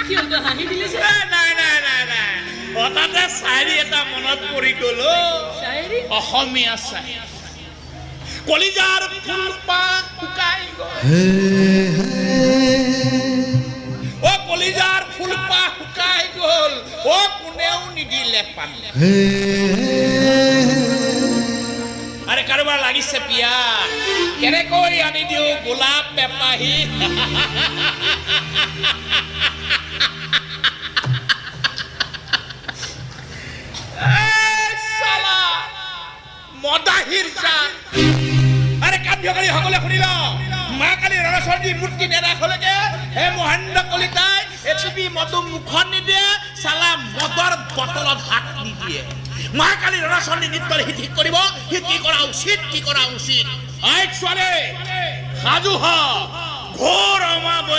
কি হ'ল তই হাঁহি দিলি যে নাই হঠাতে চাৰি এটা মনত পৰি গ'ল শায়েৰী অসমীয়া চাই কলিজাৰ ফুলপাহ শুকাই গ'ল অ কলিজাৰ ফুলপাহ শুকাই গ'ল অ কোনেও নিদিলে পানী আৰে কাৰোবাৰ লাগিছে পিয়া কেনেকৈ আনি দিও গোলাপ পেপাহী মদাহিৰ জান আৰে কাৰ্যকাৰী সকলে শুনিল মা কালী ৰণচণ্ডী মূৰ্তি নেৰাখলৈকে হে মহেন্দ্ৰ কলিতাই এচিপি মধু মুখত নিদিয়ে চালা মদৰ বটলত হাত নিদিয়ে মা কালী ৰণচণ্ডী নৃত্যৰ হিত কৰিব সি কি কৰা উচিত আই ছোৱালী সাজু হ ঘোৰ